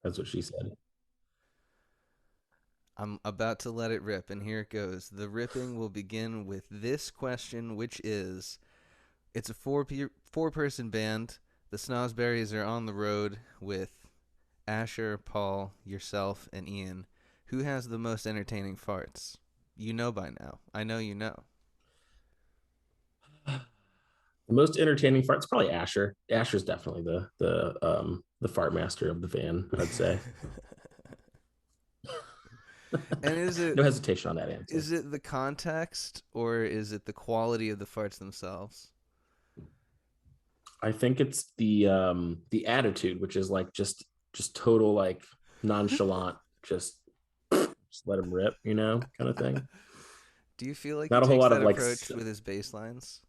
That's what she said. I'm about to let it rip, and here it goes. The ripping will begin with this question, which is: it's a four person band. The Snozzberries are on the road with Asher, Paul, yourself, and Ian. Who has the most entertaining farts? You know by now. I know you know. The most entertaining fart is probably Asher. Asher's definitely the fart master of the van, I'd say. And No hesitation on that answer. is it the context or is it the quality of the farts themselves? I think it's the attitude, which is like just total like nonchalant, just let him rip, kind of thing. Do you feel like he Not a whole takes lot that of like approach with his bass lines?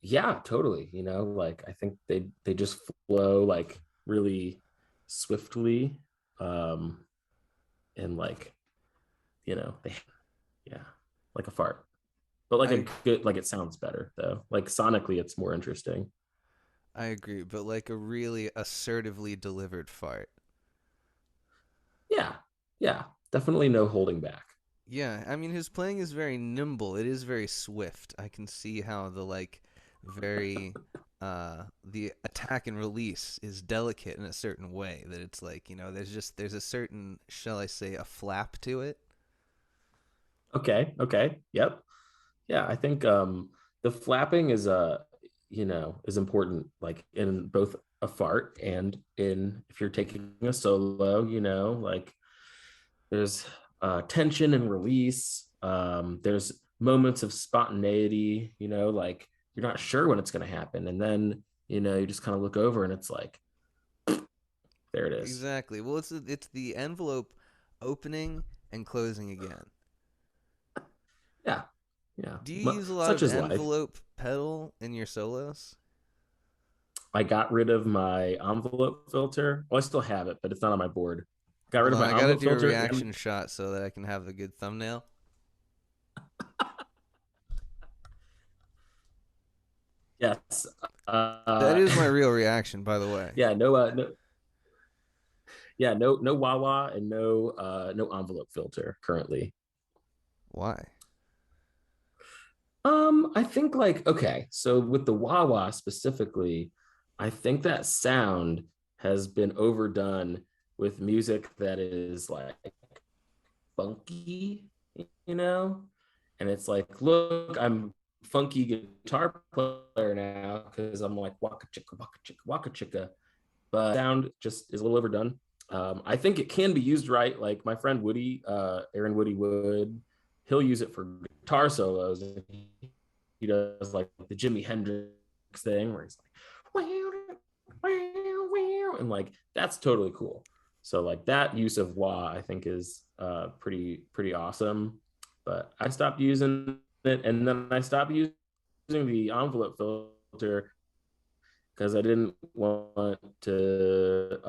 yeah, totally, like I think they just flow like really swiftly, um and like, they yeah, like a fart. But like a I good, like it sounds better though. Like sonically it's more interesting. I agree, but like a really assertively delivered fart. Yeah. Yeah. Definitely no holding back. Yeah, I mean his playing is very nimble. It is very swift. I can see how the like very the attack and release is delicate in a certain way that it's like, there's a certain, shall I say, a flap to it. Okay. Okay. Yep. Yeah. I think the flapping is important, like in both a fart and in if you're taking a solo, like there's tension and release. There's moments of spontaneity, like you're not sure when it's going to happen. And then, you just kind of look over and it's like, there it is. Exactly. Well, it's the envelope opening and closing again. Yeah. Yeah. Do you use a lot Such of is life. envelope pedal in your solos? I got rid of my envelope filter. Well, I still have it, but it's not on my board. Got rid Hold of on, my I gotta envelope do a filter and reaction shot so that I can have a good thumbnail. yes. That Uh, is my real reaction, by the way. yeah, no, yeah, no Wawa and no envelope filter currently. Why? I think like okay, so with the Wawa specifically, I think that sound has been overdone with music that is like funky, you know? And it's like, look, I'm funky guitar player now because I'm like waka chicka. But sound just is a little overdone. I think it can be used right. Like my friend Woody, Aaron Woody Wood, he'll use it for guitar solos. He does like the Jimi Hendrix thing where he's like, and like that's totally cool. So like that use of wah, I think is pretty awesome. But I stopped using it, and then I stopped using the envelope filter because I didn't want to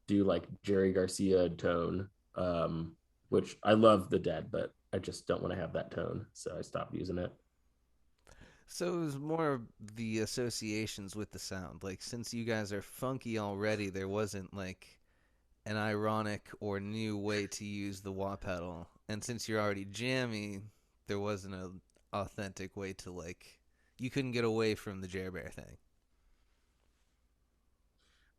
do like Jerry Garcia tone, which I love the Dead, but I just don't want to have that tone, so I stopped using it. So it was more of the associations with the sound. Like, since you guys are funky already, there wasn't like an ironic or new way to use the wah pedal. And since you're already jammy, there wasn't a authentic way to like, you couldn't get away from the Jer Bear thing.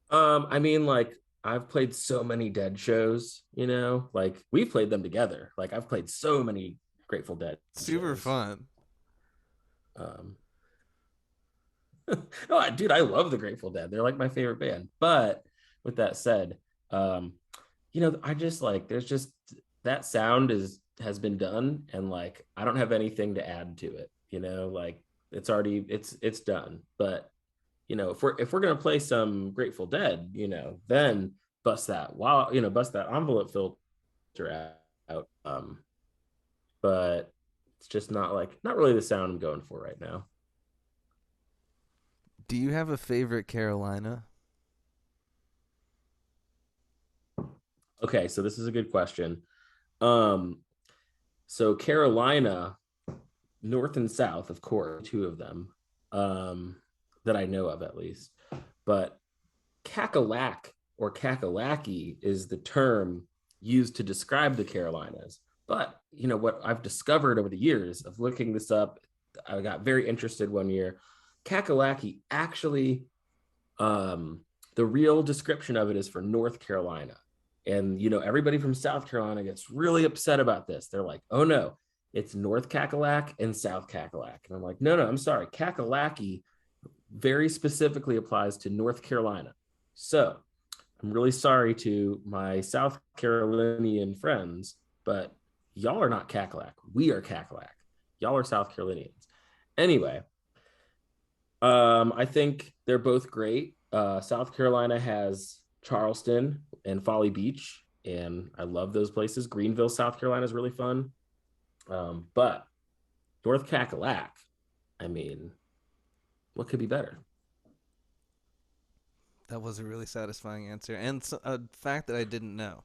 I mean, like I've played so many Dead shows, like we've played them together. Like I've played so many Grateful Dead Super shows. fun. Um, no, dude, I love the Grateful Dead. They're like my favorite band. But with that said, um, I just like there's just that sound has been done, and like I don't have anything to add to it. Like it's done. But if we're gonna play some Grateful Dead, then bust that envelope filter out. But it's just not really the sound I'm going for right now. Do you have a favorite Carolina? Okay, so this is a good question. Um, so Carolina, North and South, of course, two of them, that I know of at least. But Cackalack or Kakalaki is the term used to describe the Carolinas. But you know what I've discovered over the years of looking this up, I got very interested one year. Kakalaki actually, um, the real description of it is for North Carolina. And you know, everybody from South Carolina gets really upset about this. They're like, "Oh no, it's North Cackalack and South Cackalack." And I'm like, "No, no, I'm sorry. Kakalaki very specifically applies to North Carolina." So I'm really sorry to my South Carolinian friends, but y'all are not Cackalack. We are Cackalack. Y'all are South Carolinians. Anyway, I think they're both great. South Carolina has Charleston and Folly Beach, and I love those places. Greenville, South Carolina is really fun. But North Cackalack, I mean, what could be better? That was a really satisfying answer, and a fact that I didn't know.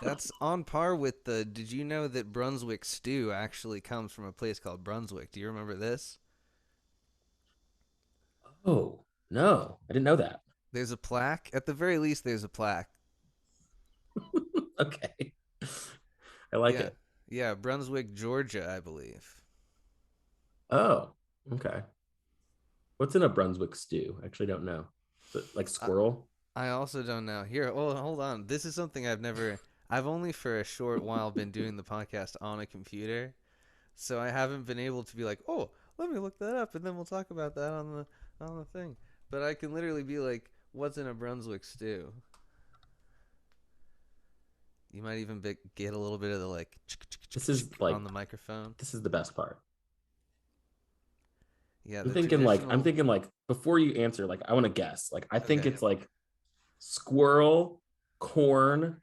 That's on par with the. Did you know that Brunswick stew actually comes from a place called Brunswick? Do you remember this? Oh, no, I didn't know that. There's a plaque. At the very least, there's a plaque. Okay. I like Yeah, it. yeah, Brunswick, Georgia, I believe. Oh, okay. What's in a Brunswick stew? I actually don't know. Is it like I, squirrel? I also don't know. Here, oh, hold on. This is something I've never. I've only for a short while been doing the podcast on a computer, so I haven't been able to be like, oh, let me look that up, and then we'll talk about that on the thing. But I can literally be like, what's in a Brunswick stew? You might even get a little bit of the like This is like on the microphone. this is the best part. Yeah, I'm the thinking like I'm traditional. thinking like before you answer, like I want to guess. Like I think Okay, it's like squirrel, corn,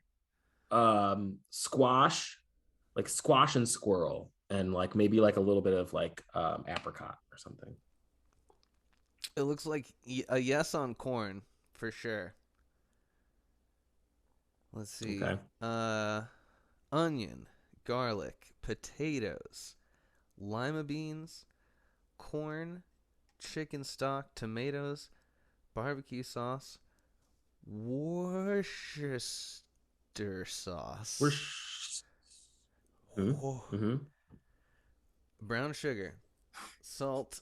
squash, like squash and squirrel, and like maybe like a little bit of like apricot or something. it looks like a yes on corn for sure. Let's see. Okay. Onion, garlic, potatoes, lima beans, corn, chicken stock, tomatoes, barbecue sauce, Worcester We're sauce, oh, mm-hmm. brown sugar, salt,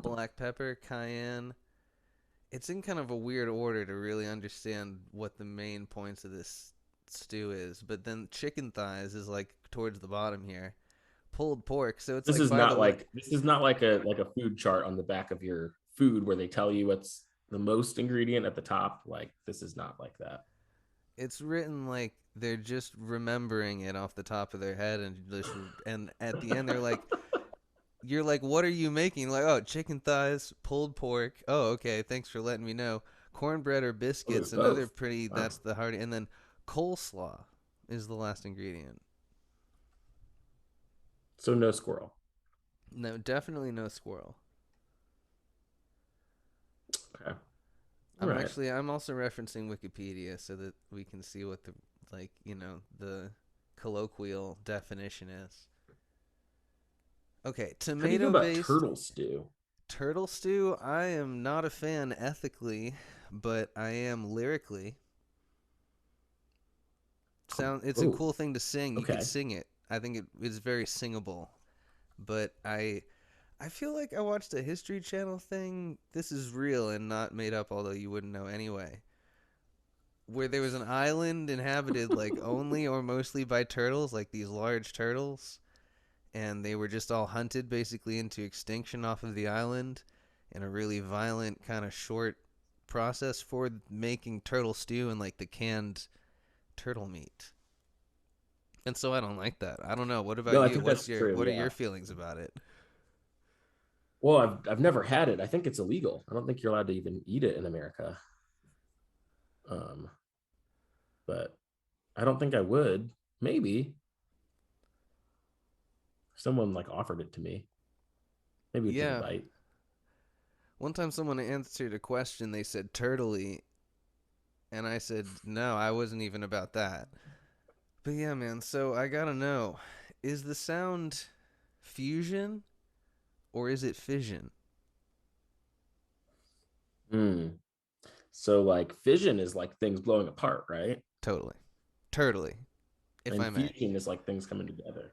black pepper, cayenne. It's in kind of a weird order to really understand what the main points of this stew is, but then chicken thighs is like towards the bottom here. Pulled pork, so it's This like is by not the way, like this is not like a food chart on the back of your food where they tell you what's the most ingredient at the top. Like this is not like that. it's written like they're just remembering it off the top of their head and at the end they're like you're like what are you making? Like, oh, chicken thighs, pulled pork. Oh, okay, thanks for letting me know. Cornbread or Oh, there's biscuits, another both. pretty Wow. that's the hearty, and then coleslaw is the last ingredient. So no squirrel. No, definitely no squirrel. Okay. All right. I'm also referencing Wikipedia so that we can see what the like, the colloquial definition is. Okay, How do you feel tomato about based turtle stew? turtle stew. I am not a fan ethically, but I am lyrically. It's a Oh, cool thing to sing. You could okay. sing it. I think it is very singable. But I feel like I watched a History Channel thing. This is real and not made up, although you wouldn't know anyway. Where there was an island inhabited like only or mostly by turtles, like these large turtles, and they were just all hunted basically into extinction off of the island in a really violent kind of short process for making turtle stew and like the canned turtle meat. And so I don't like that. I don't know. What about No, I you? think that's true. What are your Yeah. feelings about it? Well, I've never had it. I think it's illegal. I don't think you're allowed to even eat it in America. Um, but I don't think I would. Maybe if someone like offered it to me. Maybe we'd take a Yeah. bite. One time someone answered a question, they said turtley, and I said, no, I wasn't even about that. But yeah, man, so I gotta know, is the sound fusion or is it fission? Mm. So like fission is like things blowing apart, right? Totally. Turtly, if And I may. fusion is like things coming together.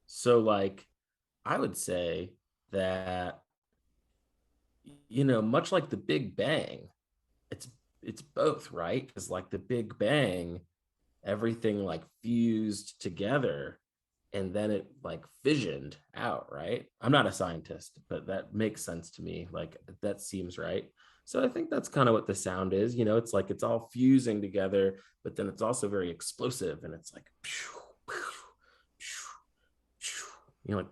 So like I would say that much like the Big Bang, it's it's both, right? Because like the Big Bang, everything like fused together and then it like fissioned out, right? I'm not a scientist, but that makes sense to me. Like that seems right. So I think that's kind of what the sound is. It's like it's all fusing together, but then it's also very explosive and it's like, like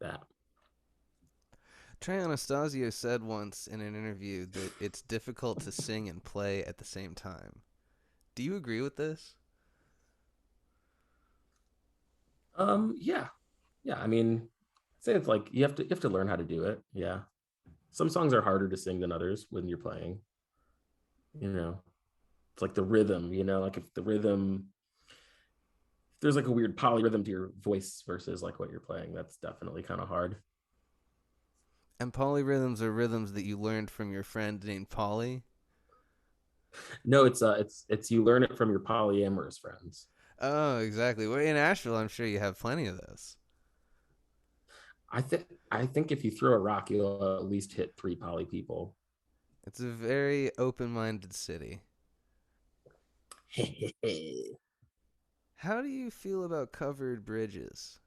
that. Trey Anastasio said once in an interview that it's difficult to sing and play at the same time. Do you agree with this? Yeah, yeah. I mean, I'd say it's like you have to learn how to do it. Yeah, some songs are harder to sing than others when you're playing. You know, it's like the rhythm. Like if the rhythm, if there's like a weird polyrhythm to your voice versus like what you're playing, that's definitely kind of hard. And polyrhythms are rhythms that you learned from your friend named Polly. No, it's you learn it from your polyamorous friends. Oh, exactly. Well, in Asheville, I'm sure you have plenty of those. I think if you throw a rock, you'll at least hit three poly people. It's a very open-minded city. How do you feel about covered bridges?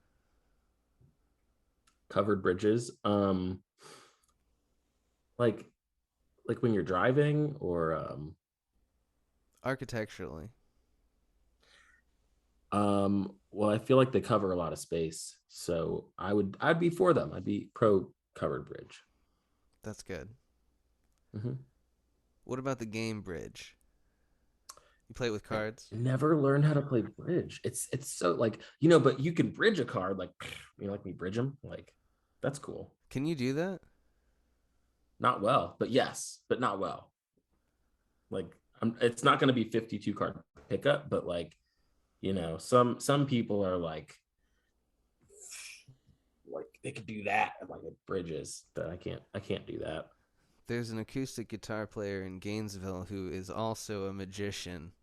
Covered bridges. Like like when you're driving or Architecturally. well, I feel like they cover a lot of space. So I'd be for them. I'd be pro covered bridge. That's good. Hmm. What about the game bridge? You play it with I cards? never learned how to play bridge. It's so like, but you can bridge a card like like me bridge them. Like that's cool. Can you do that? Not well, but yes, but not well. Like it's not going to be 52 card pickup, but like, some people are like they could do that like at bridges, but I can't do that. There's an acoustic guitar player in Gainesville who is also a magician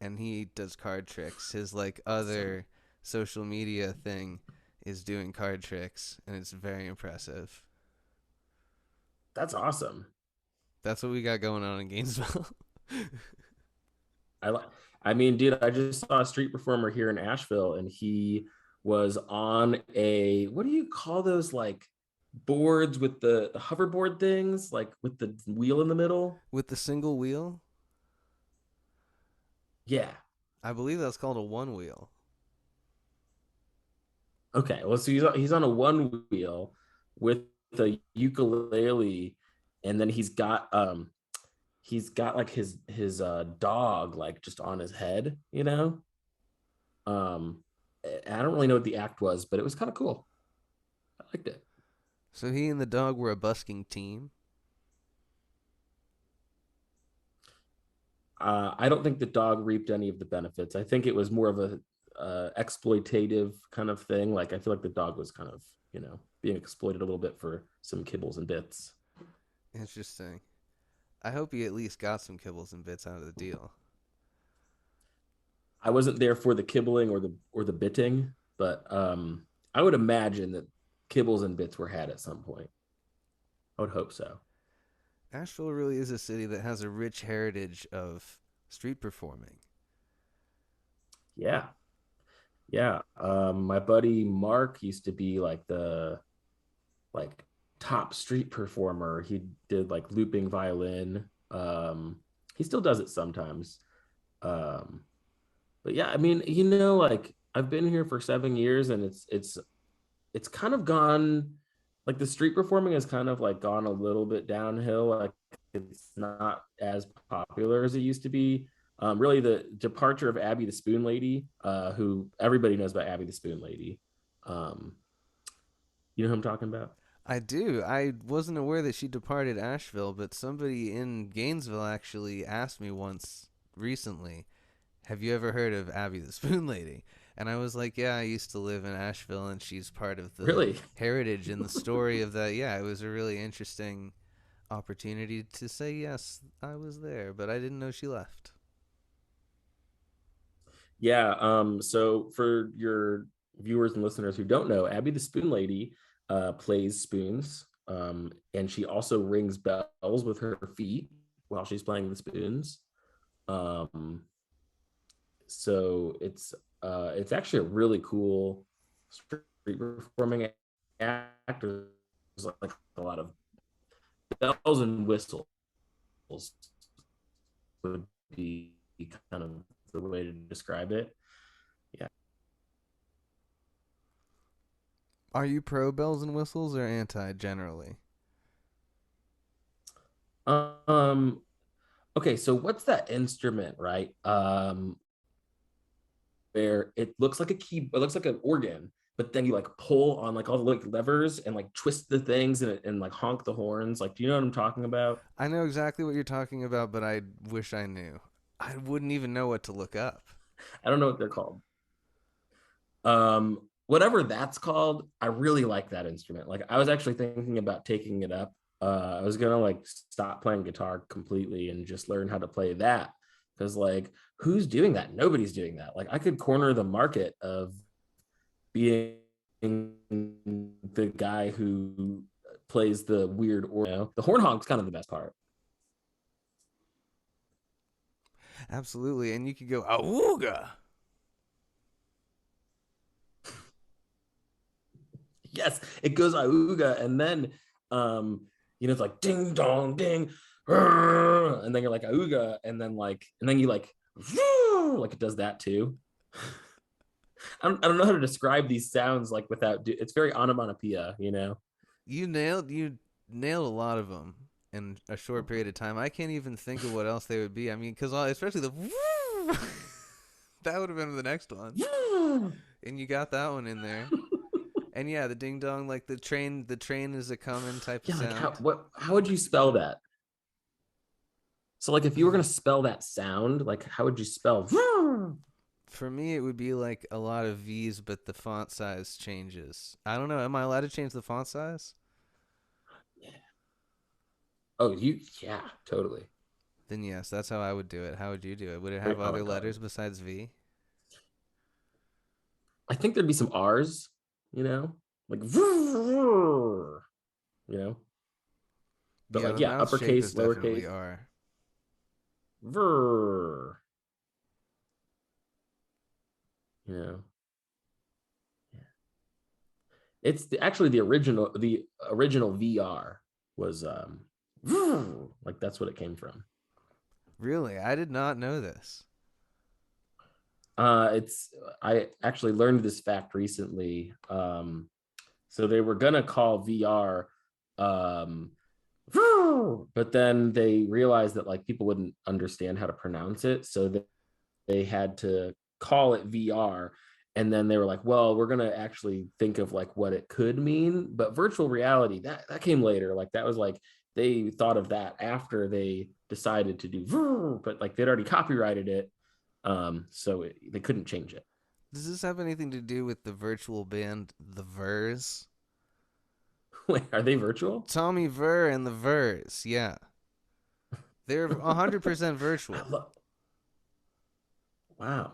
and he does card tricks. His like Awesome. other social media thing is doing card tricks and it's very impressive. That's awesome. That's what we got going on in Gainesville. I like. I mean, dude, I just saw a street performer here in Asheville, and he was on a what do you call those like boards with the hoverboard things, like with the wheel in the middle? With the single wheel, Yeah. I believe that's called a one wheel. Okay. Well, so he's on a one wheel with the ukulele, and then he's got like his dog like just on his head. I don't really know what the act was, but it was kind of cool. I liked it. So he and the dog were a busking team. I don't think the dog reaped any of the benefits. I think it was more of a exploitative kind of thing. Like I feel like the dog was kind of being exploited a little bit for some kibbles and bits. Interesting. I hope he at least got some kibbles and bits out of the deal. I wasn't there for the kibbling or the bitting, but I would imagine that kibbles and bits were had at some point. I would hope so. Asheville really is a city that has a rich heritage of street performing. Yeah, yeah. My buddy Mark used to be like the like top street performer. He did like looping violin. He still does it sometimes. Um, but yeah, I mean, like I've been here for 7 years, and it's kind of gone. Like the street performing has kind of like gone a little bit downhill. Like it's not as popular as it used to be. Really, the departure of Abby the Spoon Lady, who everybody knows about Abby the Spoon Lady. Um, you know who I'm talking about? I do. I wasn't aware that she departed Asheville, but somebody in Gainesville actually asked me once recently, "Have you ever heard of Abby the Spoon Lady?" And I was like, "Yeah, I used to live in Asheville, and she's part of the Really? heritage and the story of that." Yeah, it was a really interesting opportunity to say yes, I was there, but I didn't know she left. Yeah. So for your viewers and listeners who don't know, Abby the Spoon Lady plays spoons. And she also rings bells with her feet while she's playing the spoons. Um, so it's actually a really cool street performing act. There's like a lot of bells and whistles would be kind of the way to describe it. Yeah. Are you pro bells and whistles or anti generally? Um. Okay. So what's that instrument, right? Where it looks like a key, it looks like an organ, but then you like pull on like all the like levers and like twist the things and like honk the horns. Like, do you know what I'm talking about? I know exactly what you're talking about, but I wish I knew. I wouldn't even know what to look up. I don't know what they're called. Whatever that's called, I really like that instrument. Like, I was actually thinking about taking it up. I was gonna like stop playing guitar completely and just learn how to play that, because like, who's doing that? Nobody's doing that. Like, I could corner the market of being the guy who plays the weird, or you know, the horn honk's kind of the best part. Absolutely, and you could go awooga. Yes, it goes auga, and then it's like ding dong ding, and then you're like auga, and then you like it does that too. I don't know how to describe these sounds like without it's very onomatopoeia, you know. You nailed a lot of them in a short period of time. I can't even think of what else they would be. I mean, because especially the that would have been the next one, and you got that one in there. And yeah, the ding dong, like the train is a common type of Yeah, like sound. how would you spell that? So like if you were gonna spell that sound, like how would you spell? For me, it would be like a lot of V's, but the font size changes. I don't know. Am I allowed to change the font size? Yeah. Oh, yeah, totally. Then yes, that's how I would do it. How would you do it? Would it Very have other avant-garde. letters besides V? I think there'd be some R's, you know, like you know, but Yeah, like the yeah, mouth shape is uppercase, definitely lowercase, R. ver, you know. Actually the original VR was like that's what it came from. Really? I did not know this. It's I actually learned this fact recently. So they were gonna call VR, um, but then they realized that like people wouldn't understand how to pronounce it, so they had to call it VR. And then they were like, well, we're gonna actually think of like what it could mean. But virtual reality, that came later. Like that was like they thought of that after they decided to do, but like they'd already copyrighted it. So they couldn't change it. Does this have anything to do with the virtual band The Vers? Wait, are they virtual? Tommy Ver and The Vers, yeah. They're 100% I virtual. love. Wow,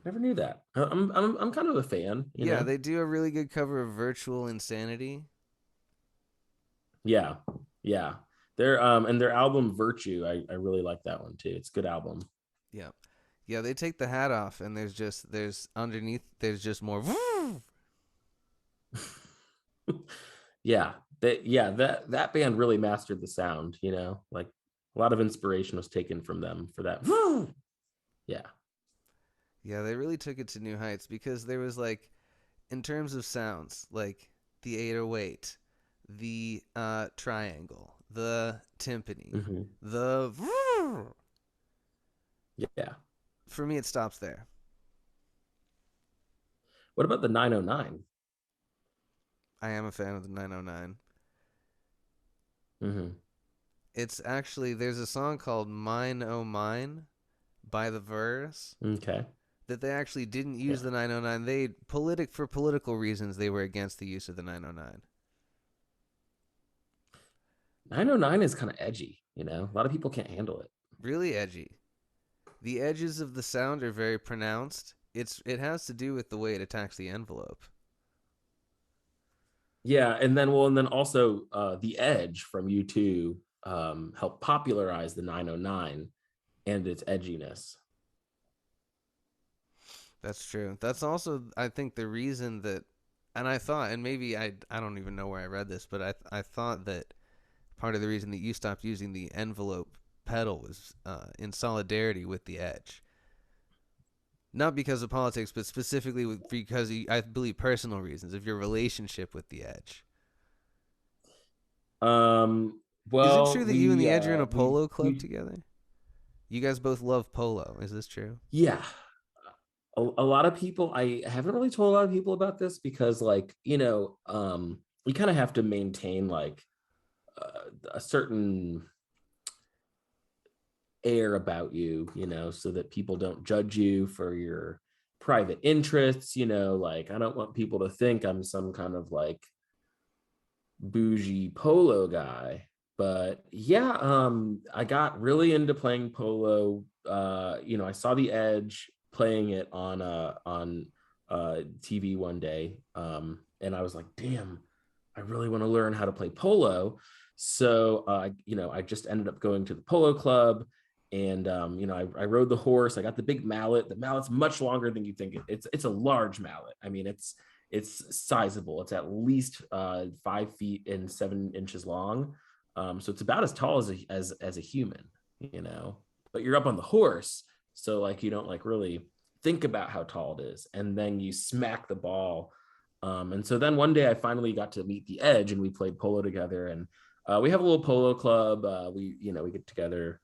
never knew that. I'm kind of a fan, you Yeah, know. they do a really good cover of Virtual Insanity. Yeah, yeah. Their album Virtue, I really like that one too. It's a good album. Yeah. Yeah, they take the hat off and there's underneath there's just more. Yeah, that band really mastered the sound, you know. Like a lot of inspiration was taken from them for that. Yeah. Yeah, they really took it to new heights because there was like in terms of sounds, like the 808, the triangle, the timpani, Hmm. the Yeah. for me it stops there. What about the 909? I am a fan of the 909. Hmm. It's actually there's a song called Mine Oh Mine by the Verse Okay. that they actually didn't use Yeah. the 909. For political reasons they were against the use of the 909. 909 is kind of edgy, you know. A lot of people can't handle it. Really edgy. The edges of the sound are very pronounced. It has to do with the way it attacks the envelope. Yeah, and then also the Edge from U2 helped popularize the 909 and its edginess. That's true. That's also, I think, the reason that, and I thought, and maybe I don't even know where I read this, but I thought that part of the reason that you stopped using the envelope pedal was in solidarity with the Edge. Not because of politics, but specifically because I believe personal reasons of your relationship with the Edge. Um, Is it true well, that you and the Edge are in a we polo club together? You guys both love polo. Is this true? yeah, a lot of people, I haven't really told a lot of people about this because like, you kind of have to maintain like a certain air about you, so that people don't judge you for your private interests, like I don't want people to think I'm some kind of like bougie polo guy. But yeah, I got really into playing polo. I saw the Edge playing it on TV one day, and I was like, damn, I really want to learn how to play polo. So I just ended up going to the polo club, and I rode the horse. I got the big mallet. The mallet's much longer than you think. It's a large mallet. I mean, it's sizable. It's at least 5 feet and 7 inches long. So it's about as tall as a human, you know. But you're up on the horse, so like you don't like really think about how tall it is, and then you smack the ball. And so then one day I finally got to meet the Edge, and we played polo together. And we have a little polo club. We get together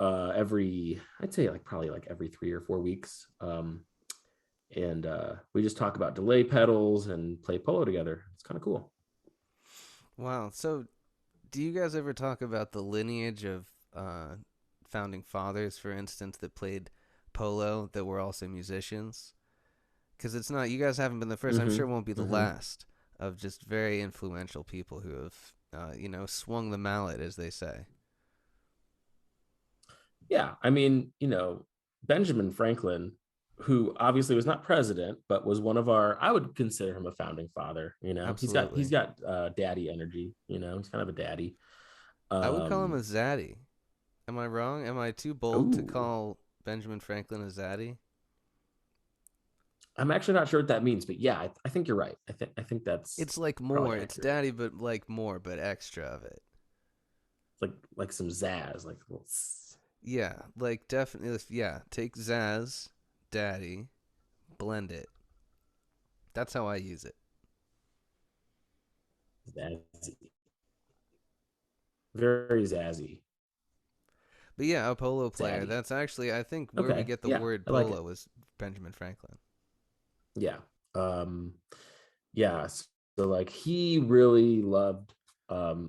every, I'd say like probably like every 3 or 4 weeks. And we just talk about delay pedals and play polo together. It's kind of cool. Wow. So, do you guys ever talk about the lineage of founding fathers, for instance, that played polo that were also musicians? Because it's not, you guys haven't been the first. I'm sure it Mm-hmm. won't be the Mm-hmm. last of just very influential people who have, swung the mallet, as they say. Yeah, I mean, Benjamin Franklin, who obviously was not president, but was one of our, I would consider him a founding father. He's Absolutely. got daddy energy. He's kind of a daddy. I would call him a Um, zaddy. Am I wrong? Am I too bold to oh, call Benjamin Franklin a zaddy? I'm actually not sure what that means, but yeah, I think you're right. I think that's It's like probably more. It's accurate. daddy, but like more, but extra of it. It's like some zazz, like a little Yeah, like definitely. Yeah, take Zaz, daddy, blend it. That's how I use it. zazzy, very zazzy, But yeah, a polo player. zaddy. That's actually, I think, where we Okay, get the yeah, word I like it. polo is Benjamin Franklin. Yeah. Um, yeah. So like he really loved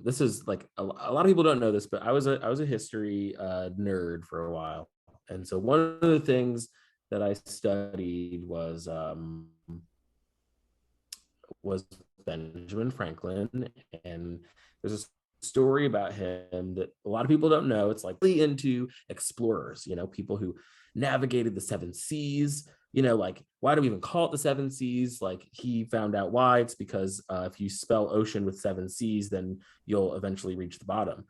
this is like a lot of people don't know this, but I was a history nerd for a while. And so one of the things that I studied was Benjamin Franklin. And there's a story about him that a lot of people don't know. It's like really into explorers, people who navigated the seven seas. Like why do we even call it the seven seas? Like he found out why. It's because if you spell ocean with seven seas, then you'll eventually reach the bottom.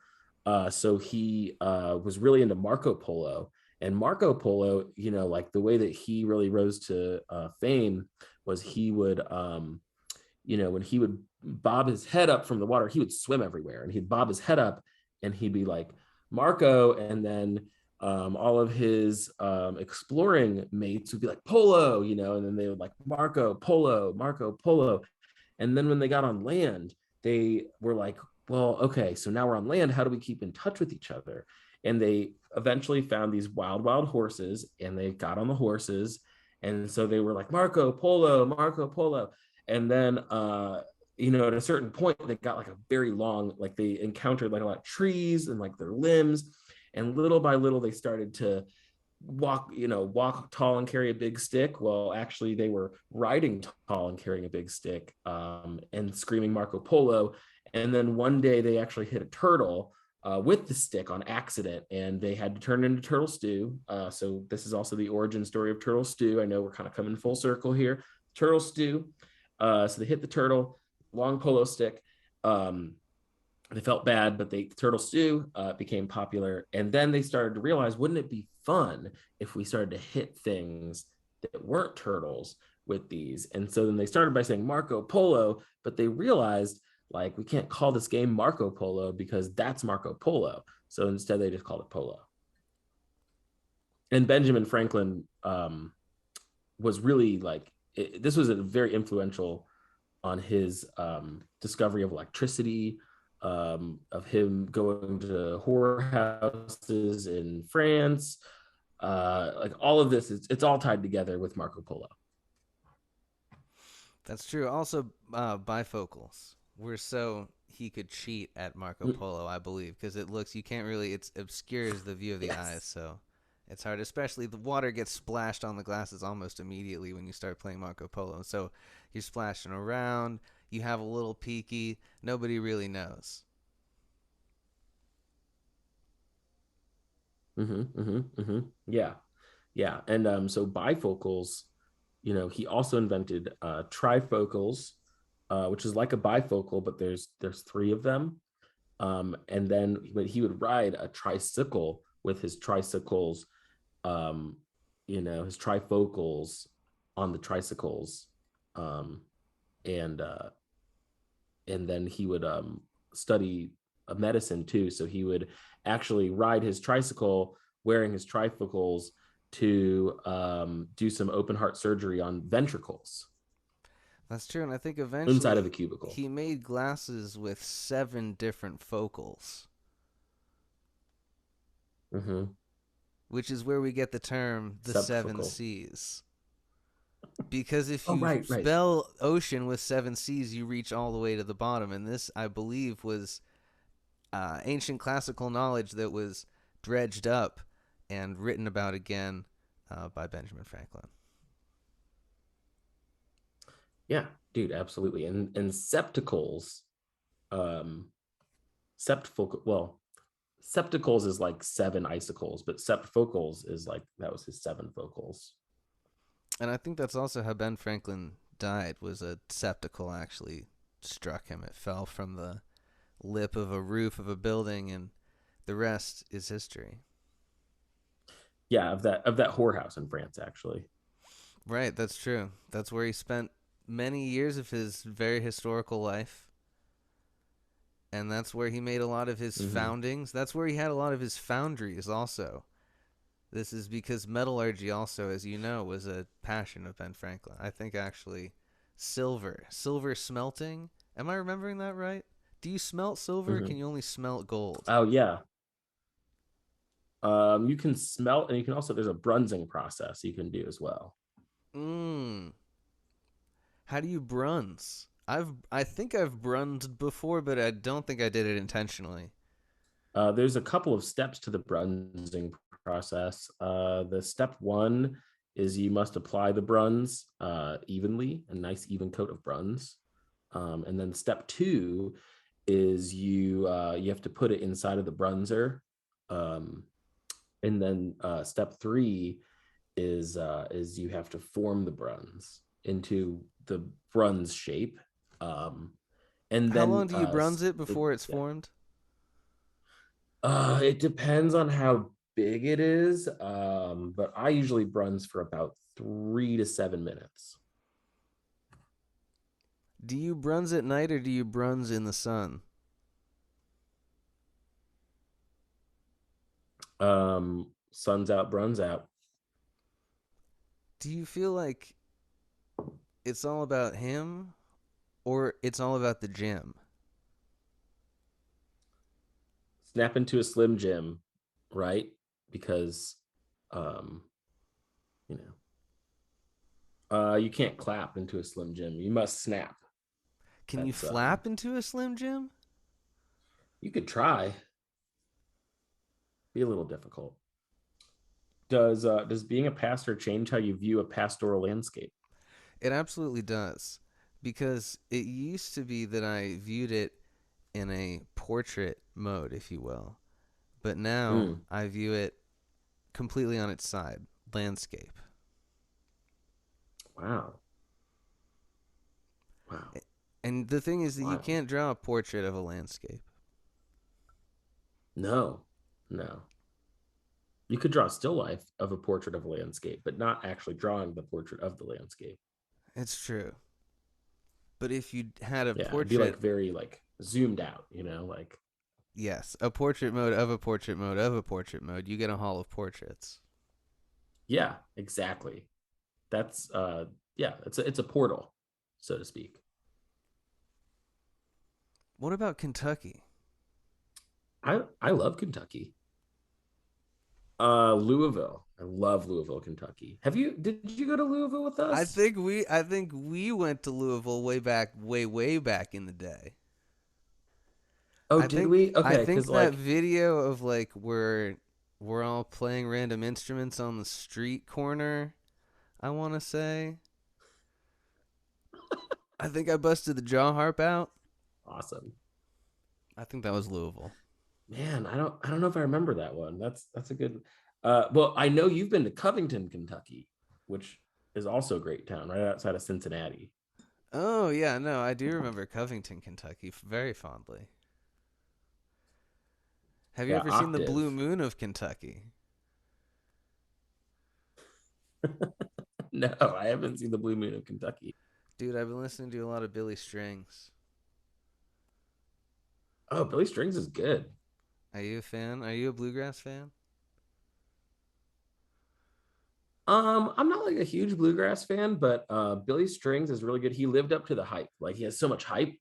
So he was really into Marco Polo. And Marco Polo, like the way that he really rose to fame was he would when he would bob his head up from the water, he would swim everywhere, and he'd bob his head up and he'd be like, Marco. And then all of his exploring mates would be like, Polo, and then they would like, Marco Polo, Marco Polo. And then when they got on land, they were like, well, okay, so now we're on land. How do we keep in touch with each other? And they eventually found these wild, wild horses, and they got on the horses. And so they were like, Marco Polo, Marco Polo. And then at a certain point they got like a very long, like they encountered like a lot of trees and like their limbs, and little by little they started to walk tall and carry a big stick. Well, actually they were riding tall and carrying a big stick, and screaming Marco Polo. And then one day they actually hit a turtle with the stick on accident, and they had to turn it into turtle stew. So this is also the origin story of turtle stew. I know we're kind of coming full circle here. Turtle stew. So they hit the turtle, long polo stick. Um, they felt bad, but the turtle stew became popular. And then they started to realize, wouldn't it be fun if we started to hit things that weren't turtles with these? And so then they started by saying Marco Polo, but they realized like we can't call this game Marco Polo because that's Marco Polo. So instead they just called it Polo. And Benjamin Franklin was really like this was a very influential on his discovery of electricity, of him going to whorehouses in France. Like all of this, it's all tied together with Marco Polo. That's true. Also, bifocals were so he could cheat at Marco Polo, I believe, because it looks you can't really it obscures the view of the eyes, Yes. so it's hard. Especially the water gets splashed on the glasses almost immediately when you start playing Marco Polo. So you're splashing around. You have a little peeky. Nobody really knows. Yeah, yeah, and so bifocals, he also invented trifocals, which is like a bifocal, but there's three of them. And then he would ride a tricycle with his tricycles, um, his trifocals on the tricycles, um, and then he would study medicine too. So he would actually ride his tricycle wearing his trifocals to do some open heart surgery on ventricles That's true, and I think inside of a eventually cubicle. he made glasses with 7 different focals, Mm-hmm. which is where we get the term the seven Subfocal. Seas. Because if Oh, you right, right. spell ocean with 7 C's, you reach all the way to the bottom. And this, I believe, was ancient classical knowledge that was dredged up and written about again by Benjamin Franklin. Yeah, dude, absolutely. And septicles, um, septifocal. Well, septicles is like seven icicles, but septfocals is like that was his seven focals. And I think that's also how Ben Franklin died. Was a septical actually struck him. It fell from the lip of a roof of a building, and the rest is history. Yeah, of that whorehouse in France, actually. Right, that's true. That's where he spent many years of his very historical life, and that's where he made a lot of his Mm-hmm. foundings. That's where he had a lot of his foundries also. This is because metallurgy also, as you know, was a passion of Ben Franklin. I think actually silver smelting. Am I remembering that right? Do you smelt silver or Mm-hmm. can you only smelt gold? Oh yeah. You can smelt, and you can also there's a brunzing process you can do as well. Mmm. How do you bruns? I think I've brunned before, but I don't think I did it intentionally. There's a couple of steps to the brunzing process. The step one is you must apply the bruns evenly, a nice even coat of bruns. And then step two is you have to put it inside of the brunzer. Um, and then step three is you have to form the bruns into the bruns shape. Um, and How long then do you bruns it it, before it's yeah. formed? It depends on how big it is, but I usually bruns for about 3 to 7 minutes. Do you bruns at night or do you bruns in the sun? Sun's out, bruns out. Do you feel like it's all about him or it's all about the gym? Snap into a Slim Jim, right? Because, um, you you can't clap into a Slim Jim. You must snap. Can you That's flap into a Slim Jim? you could try. Be a little difficult. Does being a pastor change how you view a pastoral landscape? It absolutely does. Because it used to be that I viewed it in a portrait mode, if you will. But now Mm, I view it completely on its side, landscape. wow. Wow. And the thing is that you Wild. can't draw a portrait of a landscape. No, no. You could draw a still life of a portrait of a landscape, but not actually drawing the portrait of the landscape. It's true. But if you had a Yeah, it'd be portrait, like very like zoomed out, like yes, a portrait mode of a portrait mode of a portrait mode, you get a hall of portraits. yeah, exactly. That's yeah, it's a portal, so to speak. What about Kentucky? I love Kentucky. Louisville. I love Louisville, Kentucky. Did you go to Louisville with us? I think we went to Louisville way back, way back in the day. Oh, did we? I Okay, think because that like video of like where we're all playing random instruments on the street corner, I want to say. I think I busted the jaw harp out. awesome. I think that was Louisville. Man, I don't know if I remember that one. That's a good well, I know you've been to Covington, Kentucky, which is also a great town right outside of Cincinnati. Oh, yeah, no, I do remember Covington, Kentucky very fondly. Have you Yeah, ever seen the Blue Octave. Moon of Kentucky? No, I haven't seen the Blue Moon of Kentucky. Dude, I've been listening to a lot of Billy Strings. Oh, Billy Strings is good. Are you a fan? Are you a bluegrass fan? I'm not like a huge bluegrass fan, but Billy Strings is really good. He lived up to the hype. Like he has so much hype,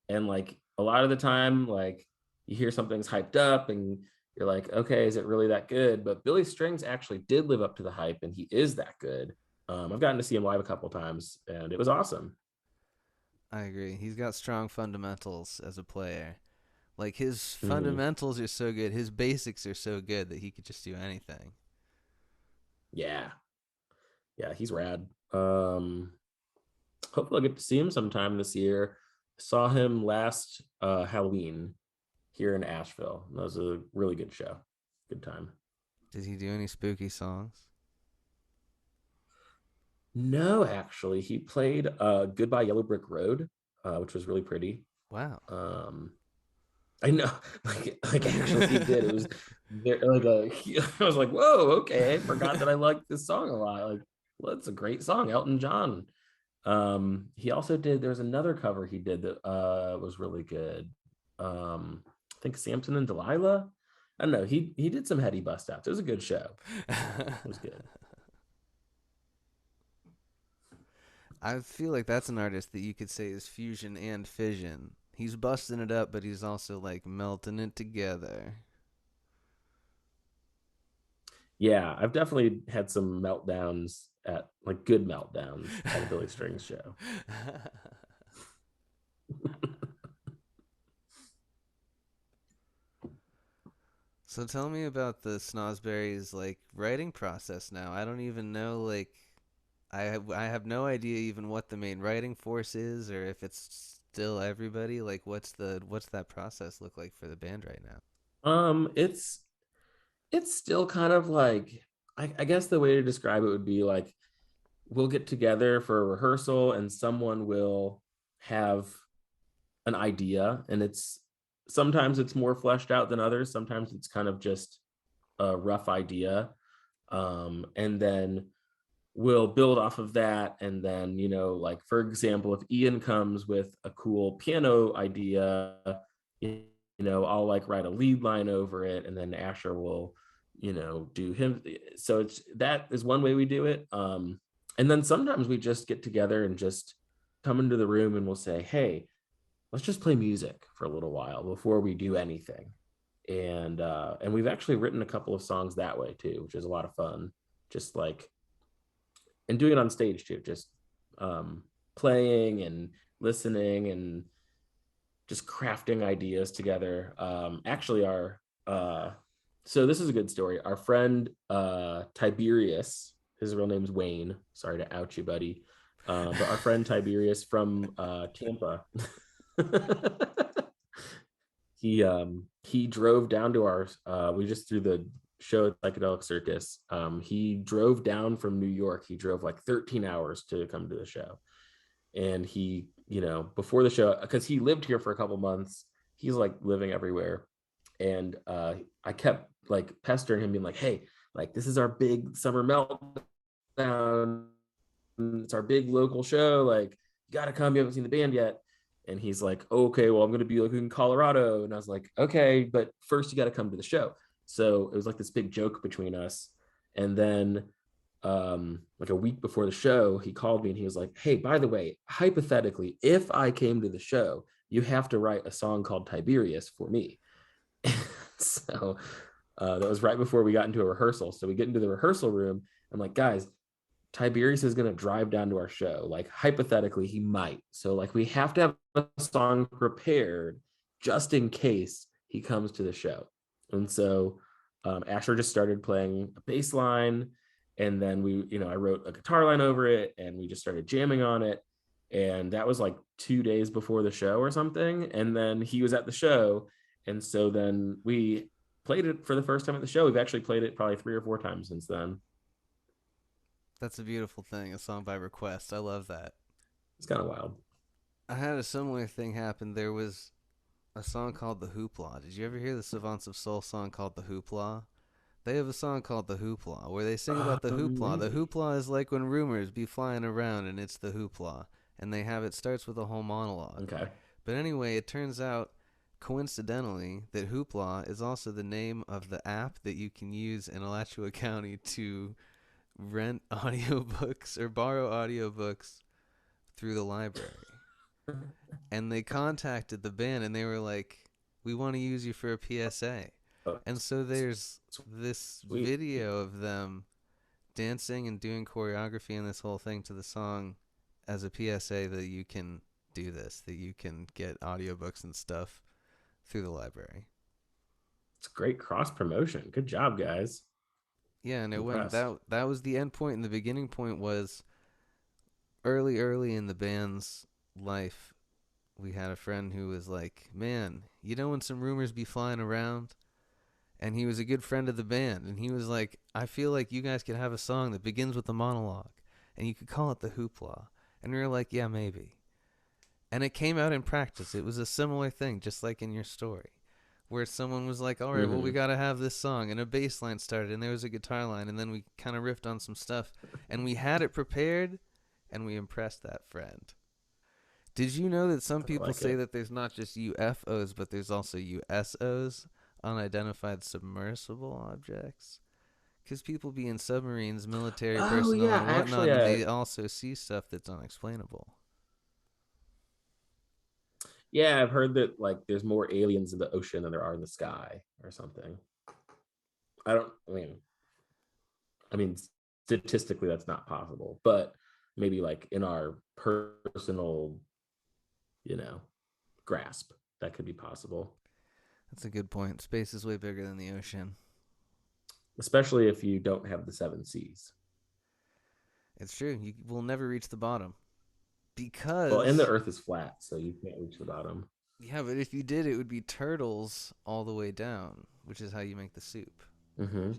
and like a lot of the time, like you hear something's hyped up, and you're like, okay, is it really that good? But Billy Strings actually did live up to the hype, and he is that good. I've gotten to see him live a couple times, and it was awesome. I agree. He's got strong fundamentals as a player. Like his Hmm. fundamentals are so good, his basics are so good that he could just do anything. Yeah, yeah, he's rad. Hopefully, I'll get to see him sometime this year. Saw him last Halloween here in Asheville. That was a really good show. Good time. Did he do any spooky songs? No, actually, he played "Goodbye Yellow Brick Road," which was really pretty. Wow. Um, I know, like actually he did. It was like I was like, whoa, okay. I forgot that I liked this song a lot. Like, well, it's a great song, Elton John. He also did. There's another cover he did that was really good. I think Samson and Delilah. I don't know. He did some heady bust outs. It was a good show. It was good. I feel like that's an artist that you could say is fusion and fission. He's busting it up, but he's also like melting it together. Yeah, I've definitely had some meltdowns at like good meltdowns at a Billy Strings show. So tell me about the Snozzberries like writing process now. I don't even know like I have no idea even what the main writing force is or if it's still everybody. Like what's that process look like for the band right now? It's still kind of like I guess the way to describe it would be like we'll get together for a rehearsal and someone will have an idea, and it's sometimes it's more fleshed out than others. Sometimes it's kind of just a rough idea. And then we'll build off of that. And then, like for example, if Ian comes with a cool piano idea, I'll like write a lead line over it, and then Asher will, do him. So it's that is one way we do it. And then sometimes we just get together and just come into the room and we'll say, hey, let's just play music for a little while before we do anything. And we've actually written a couple of songs that way too, which is a lot of fun. Just like and doing it on stage too, just playing and listening and just crafting ideas together. Actually, our so this is a good story. Our friend Tiberius, his real name's Wayne. Sorry to out you, buddy. But our friend Tiberius from Tampa. he drove down to our we just threw the show at Psychedelic Circus. He drove down from New York. He drove like 13 hours to come to the show. And he, before the show, because he lived here for a couple months, he's like living everywhere. And I kept like pestering him, being like, hey, like this is our big summer meltdown. It's our big local show. Like, you gotta come. You haven't seen the band yet. And he's like, okay, well, I'm gonna be like in Colorado. And I was like, okay, but first you gotta come to the show. So it was like this big joke between us. And then like a week before the show, he called me and he was like, hey, by the way, hypothetically, if I came to the show, you have to write a song called Tiberius for me. So that was right before we got into a rehearsal. So we get into the rehearsal room. I'm like, guys, Tiberius is going to drive down to our show. Like, hypothetically, he might. So, like, we have to have a song prepared just in case he comes to the show. And so Asher just started playing a bass line. And then I wrote a guitar line over it and we just started jamming on it. And that was like 2 days before the show or something. And then he was at the show. And so then we played it for the first time at the show. We've actually played it probably 3 or 4 times since then. That's a beautiful thing. A song by request. I love that. It's kind of wild. I had a similar thing happen. There was a song called The Hoopla. Did you ever hear the Savants of Soul song called The Hoopla? They have a song called The Hoopla where they sing about the hoopla. The Maybe. hoopla is like when rumors be flying around and it's the hoopla. And they have it starts with a whole monologue. Okay. But anyway, it turns out coincidentally that Hoopla is also the name of the app that you can use in Alachua County to rent audiobooks or borrow audiobooks through the library. And they contacted the band and they were like, we want to use you for a PSA. Oh, And so there's this sweet. video of them dancing and doing choreography and this whole thing to the song as a PSA that you can do this, that you can get audiobooks and stuff through the library. It's great cross promotion. Good job, guys. Yeah, and it went Impressed. that was the end point, and the beginning point was early in the band's life. We had a friend who was like, "Man, you know when some rumors be flying around?" And he was a good friend of the band, and he was like, "I feel like you guys could have a song that begins with a monologue, and you could call it the Hoopla." And we were like, "Yeah, maybe." And it came out in practice. It was a similar thing, just like in your story, where someone was like, all right, well, we Mm-hmm. got to have this song. And a bass line started, and there was a guitar line, and then we kind of riffed on some stuff. And we had it prepared, and we impressed that friend. Did you know that some I people like say it. that there's not just UFOs, but there's also USOs, unidentified submersible objects? Because people be in submarines, military Oh personnel, yeah, and actually, whatnot, and they also see stuff that's unexplainable. yeah, I've heard that like there's more aliens in the ocean than there are in the sky or something. I don't. I mean, statistically, that's not possible, but maybe like in our personal, you know, grasp, that could be possible. That's a good point. Space is way bigger than the ocean. Especially if you don't have the seven C's. It's true. You will never reach the bottom. Well, and the Because, Earth is flat, so you can't reach the bottom. yeah, but if you did, it would be turtles all the way down, which is how you make the soup. Mm-hmm.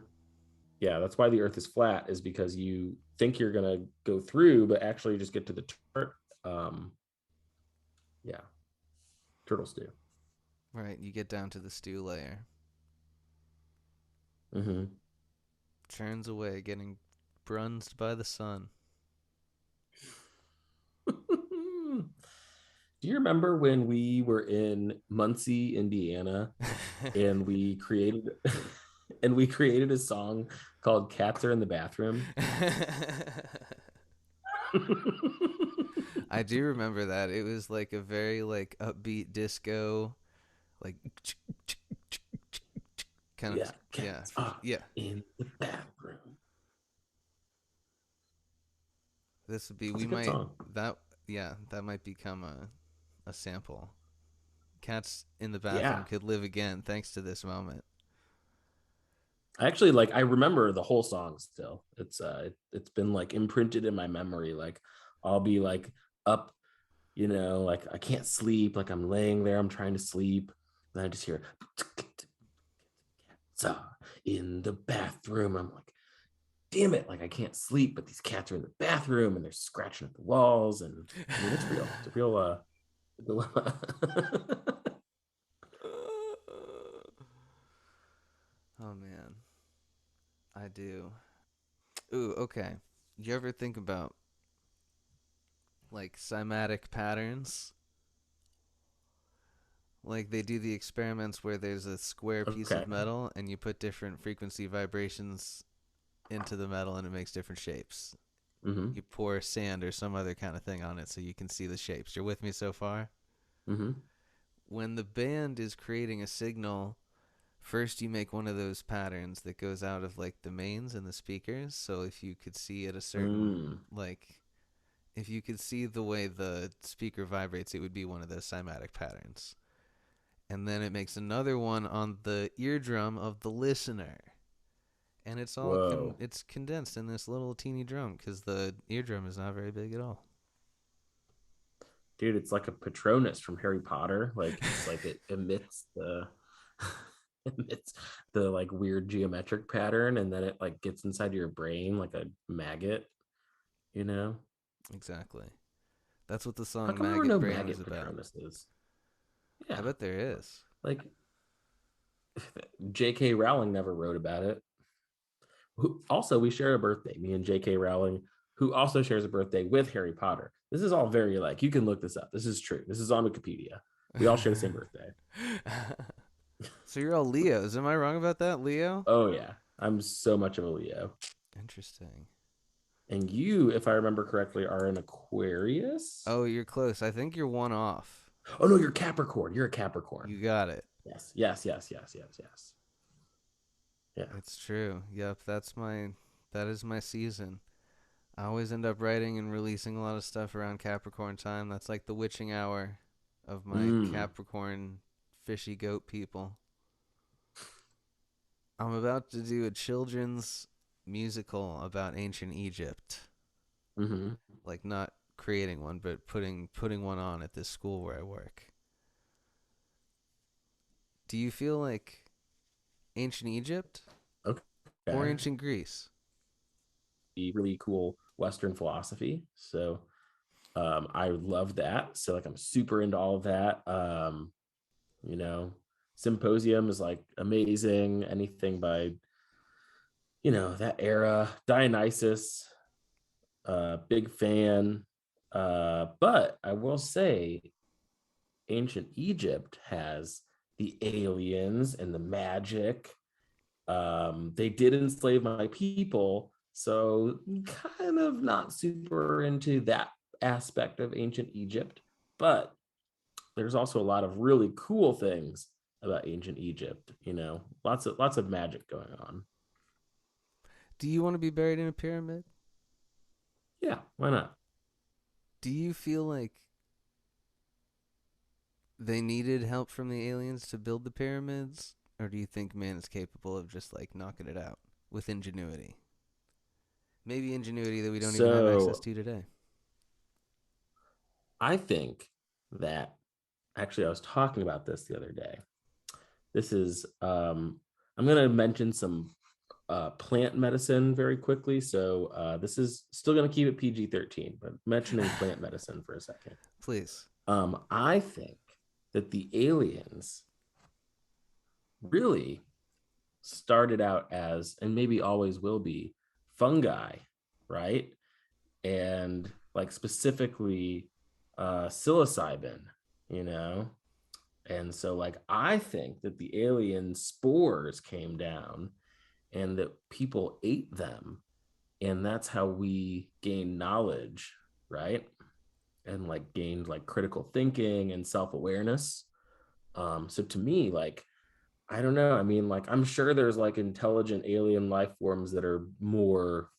Yeah, that's why the Earth is flat, is because you think you're gonna go through, but actually you just get to the turret. Yeah, turtles do. Right, you get down to the stew layer. Mm-hmm. Churns away, getting brunsed by the sun. Do you remember when we were in Muncie, Indiana, and we created and we created a song called "Cats Are in the Bathroom"? I do remember that. It was like a very like upbeat disco, like kind of Yeah, yeah, cats are yeah. in the bathroom. This would be That's we a good might song. that yeah that might become a sample. Cats in the bathroom Yeah, could live again thanks to this moment. I actually like. I remember the whole song still. It's been like imprinted in my memory. Like I'll be like up, like I can't sleep. Like I'm laying there, I'm trying to sleep. And I just hear in the bathroom. I'm like, damn it, like I can't sleep, but these cats are in the bathroom and they're scratching at the walls. And I mean, it's real. It's a real dilemma. Oh man, I do. Ooh, okay. You ever think about like cymatic patterns? Like they do the experiments where there's a square piece Okay. of metal and you put different frequency vibrations into the metal and it makes different shapes. Mm-hmm. You pour sand or some other kind of thing on it so you can see the shapes. You're with me so far? Mm-hmm. When the band is creating a signal, first you make one of those patterns that goes out of like the mains and the speakers. So if you could see at a certain Mm. like if you could see the way the speaker vibrates, it would be one of those cymatic patterns. And then it makes another one on the eardrum of the listener. And it's all Whoa. it's condensed in this little teeny drum because the eardrum is not very big at all. Dude, it's like a Patronus from Harry Potter. Like it's like it emits the emits the like weird geometric pattern and then it like gets inside your brain like a maggot, you know? Exactly. That's what the How song come there were Maggot no Brain was maggot about. Patronuses? I Yeah. bet there is. Like J.K. Rowling never wrote about it. Also, we share a birthday, me and J.K. Rowling, who also shares a birthday with Harry Potter. This is all very like, you can look this up. This is true. This is on Wikipedia. We all share the same birthday. So you're all Leos. Am I wrong about that, Leo? Oh, yeah. I'm so much of a Leo. Interesting. And you, if I remember correctly, are an Aquarius. Oh, you're close. I think you're one off. Oh, no, you're Capricorn. You're a Capricorn. You got it. Yes, yes, yes, yes, yes, yes. Yeah. It's true. Yep, that is my season. I always end up writing and releasing a lot of stuff around Capricorn time. That's like the witching hour of my Mm. Capricorn fishy goat people. I'm about to do a children's musical about ancient Egypt. Mm-hmm. Like not creating one, but putting one on at this school where I work. Do you feel like ancient Egypt or Okay. ancient Greece? Really cool Western philosophy. So I love that. So like I'm super into all of that. You know, Symposium is like amazing. Anything by, that era. Dionysus, big fan. But I will say ancient Egypt has the aliens and the magic. They did enslave my people, so kind of not super into that aspect of ancient Egypt. But there's also a lot of really cool things about ancient Egypt. Lots of magic going on. Do you want to be buried in a pyramid? Yeah, why not? Do you feel like they needed help from the aliens to build the pyramids? Or do you think man is capable of just like knocking it out with ingenuity? Maybe ingenuity that we don't even have access So to today. I think that actually I was talking about this the other day. This is I'm going to mention some plant medicine very quickly. So this is still going to keep it PG-13, but mentioning plant medicine for a second. Please. I think that the aliens really started out as, and maybe always will be, fungi, right? And like specifically psilocybin, you know? And so, like, I think that the alien spores came down and that people ate them. And that's how we gained knowledge, right? And like gained like critical thinking and self awareness. So to me, like, I don't know. I mean, like, I'm sure there's like intelligent alien life forms that are more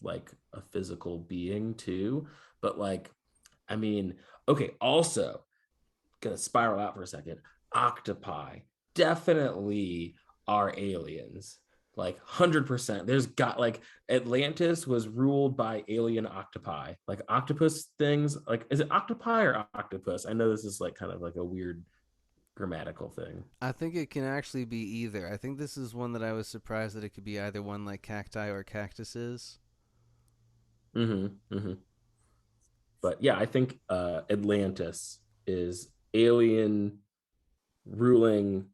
like a physical being too. But like, I mean, okay, also, gonna spiral out for a second. Octopi definitely are aliens. Like 100%. There's got like Atlantis was ruled by alien octopi. Like octopus things. Like, is it octopi or octopus? I know this is like kind of like a weird grammatical thing. I think it can actually be either. I think this is one that I was surprised that it could be either one like cacti or cactuses. Hmm. But yeah, I think Atlantis is alien ruling,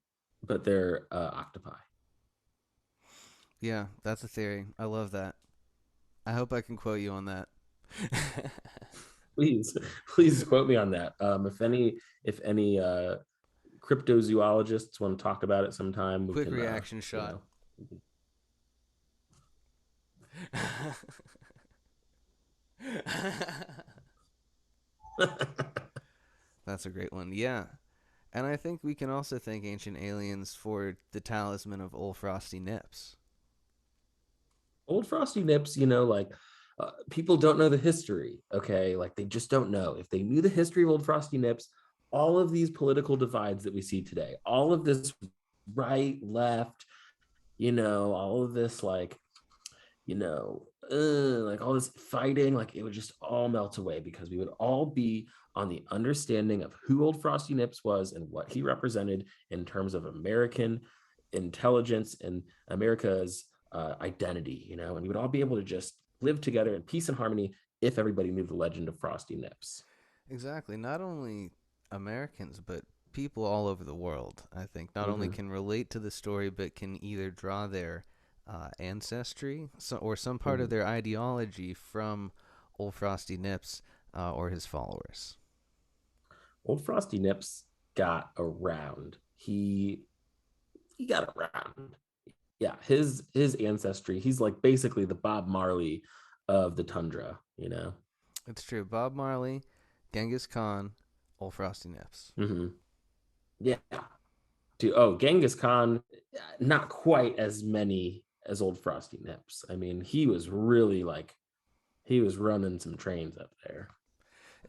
but they're octopi. Yeah, that's a theory. I love that. I hope I can quote you on that. Please, please quote me on that. If any cryptozoologists want to talk about it sometime, we Quick can, reaction you shot. know. That's a great one. Yeah. And I think we can also thank ancient aliens for the talisman of old frosty nips. Old frosty nips, like people don't know the history. Okay, like they just don't know. If they knew the history of old frosty nips, all of these political divides that we see today, all of this right, left, all of this like all this fighting, like it would just all melt away because we would all be on the understanding of who old Frosty Nips was and what he represented in terms of American intelligence and America's identity, and we would all be able to just live together in peace and harmony if everybody knew the legend of Frosty Nips. Exactly. Not only Americans, but people all over the world, I think, not only Mm-hmm. can relate to the story, but can either draw their ancestry or some part of Mm-hmm. their ideology from Old Frosty Nips or his followers. Old Frosty Nips got around. He got around. Yeah, his ancestry. He's like basically the Bob Marley of the tundra. It's true. Bob Marley, Genghis Khan, Old Frosty Nips. Mm-hmm. Yeah. Dude, oh, Genghis Khan, not quite as many as old Frosty Nips. I mean, he was really like he was running some trains up there.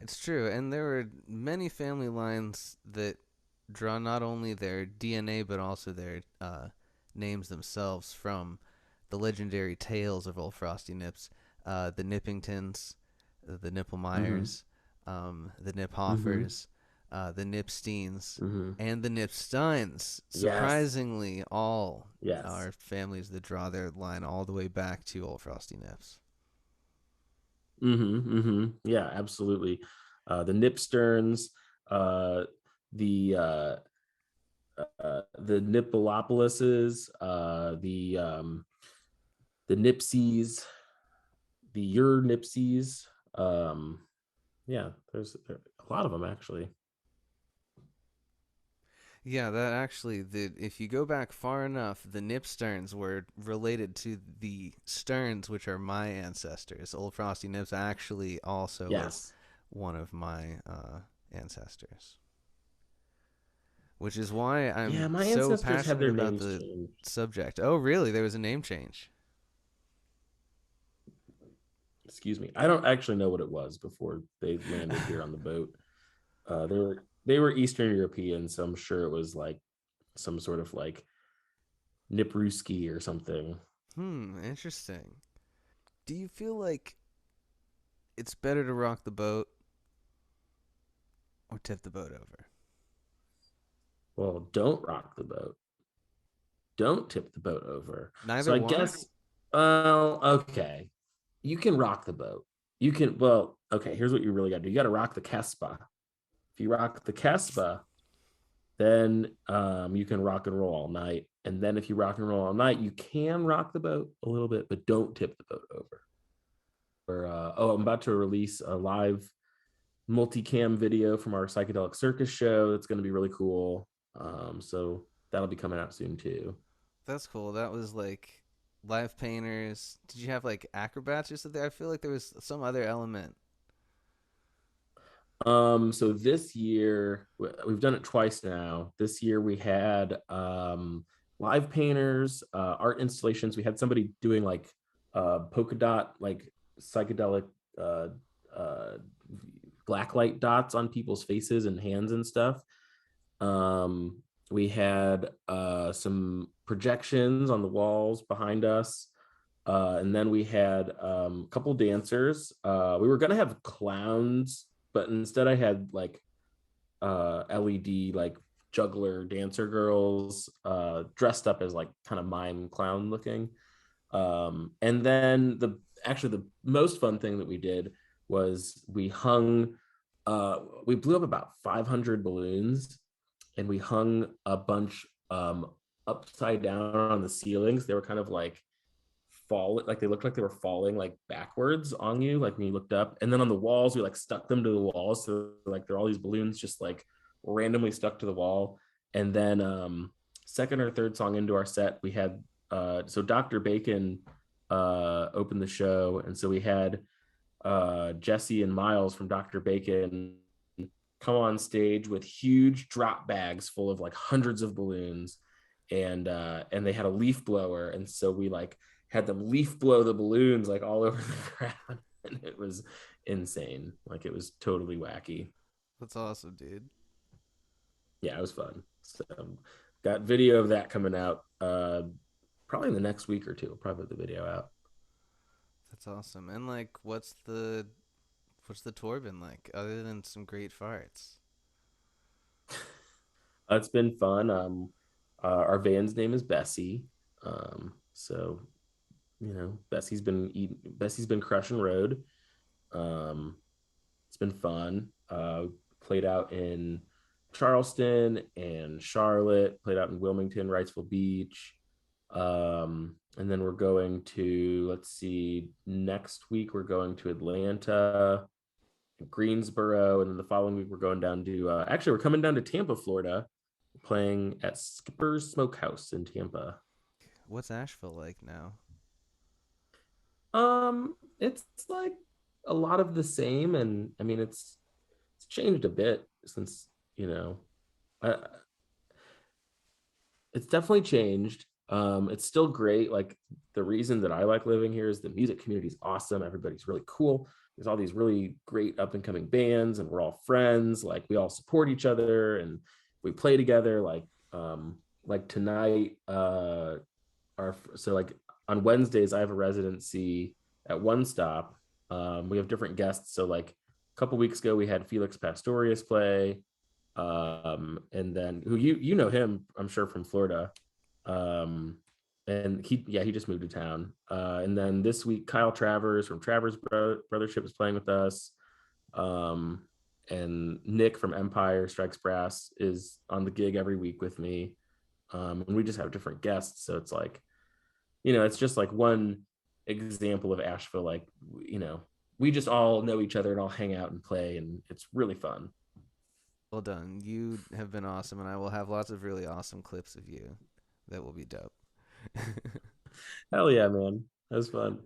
It's true. And there were many family lines that draw not only their DNA, but also their names themselves from the legendary tales of Old Frosty Nips, the Nippingtons, the Mm-hmm. Nipplemeyers, the Mm-hmm. Niphoffers, the Nipsteins, Mm-hmm. and the Nipsteins. Yes. Surprisingly, all Yes. are families that draw their line all the way back to Old Frosty Nips. Mm-hmm. Mm-hmm. Yeah, absolutely. The Nipsterns, uh, the Nippolopolises, the Nipsies, the Ur Nipsies. Um, yeah, there a lot of them actually. Yeah, that actually, if you go back far enough, the Nipsterns were related to the Sterns, which are my ancestors. Old Frosty Nips actually also was Yes. one of my ancestors, which is why Yeah, I'm my so ancestors had passionate their about names the changed. subject. Oh, really? There was a name change. Excuse me. I don't actually know what it was before they landed here on the boat. They were Eastern European, so I'm sure it was like some sort of like Nipruski or something. Interesting. Do you feel like it's better to rock the boat or tip the boat over? Well, don't rock the boat. Don't tip the boat over. So Neither I one? guess, well, okay. You can rock the boat. Well, okay, here's what you really got to do. You got to rock the Kespa. If you rock the Kespa, then you can rock and roll all night. And then if you rock and roll all night, you can rock the boat a little bit, but don't tip the boat over. I'm about to release a live multicam video from our psychedelic circus show. That's going to be really cool. So that'll be coming out soon too. That's cool. That was like live painters. Did you have like acrobats or something? I feel like there was some other element. So this year we've done it twice now. This year we had live painters, art installations. We had somebody doing like polka dot, like psychedelic uh, uh, blacklight dots on people's faces and hands and stuff. Um, we had some projections on the walls behind us. And then we had a couple dancers. We were gonna have clowns, but instead I had like LED like juggler dancer girls dressed up as like kind of mime clown looking. And then the most fun thing that we did was we blew up about 500 balloons, and we hung a bunch upside down on the ceilings. They were kind of like like they looked like they were falling like backwards on you, like when you looked up. And then on the walls, we like stuck them to the walls, so like there are all these balloons just like randomly stuck to the wall. And then second or third song into our set, we had so Dr. Bacon opened the show, and so we had Jesse and Miles from Dr. Bacon come on stage with huge drop bags full of like hundreds of balloons, and they had a leaf blower, and so we like had them leaf blow the balloons like all over the ground, and it was insane. Like it was totally wacky. That's awesome, dude. Yeah, it was fun. So got video of that coming out probably in the next week or two. I'll probably put the video out. That's awesome. And like, what's the tour been like other than some great farts? It's been fun. Our band's name is Bessie. So Bessie's been crushing road. Um, it's been fun. Played out in Charleston and Charlotte. Played out in Wilmington, Wrightsville Beach. And then we're going to, let's see, next week we're going to Atlanta, Greensboro, and then the following week we're going down to actually we're coming down to Tampa, Florida, playing at Skipper's Smokehouse in Tampa. What's Asheville like now? It's like a lot of the same, and I mean it's changed a bit since I, it's definitely changed. It's still great. Like the reason that I like living here is the music community is awesome. Everybody's really cool. There's all these really great up and coming bands, and we're all friends. Like we all support each other, and we play together. Like tonight, our so like on Wednesdays I have a residency at One Stop. We have different guests. So like a couple weeks ago we had Felix Pastorius play, and then who you know him I'm sure from Florida, um, and he just moved to town. And then this week Kyle Travers from Brothership is playing with us, um, and Nick from Empire Strikes Brass is on the gig every week with me, and we just have different guests. So it's like it's just like one example of Asheville. Like we just all know each other and all hang out and play, and it's really fun. Well done. You have been awesome, and I will have lots of really awesome clips of you that will be dope. Hell yeah, man, that was fun.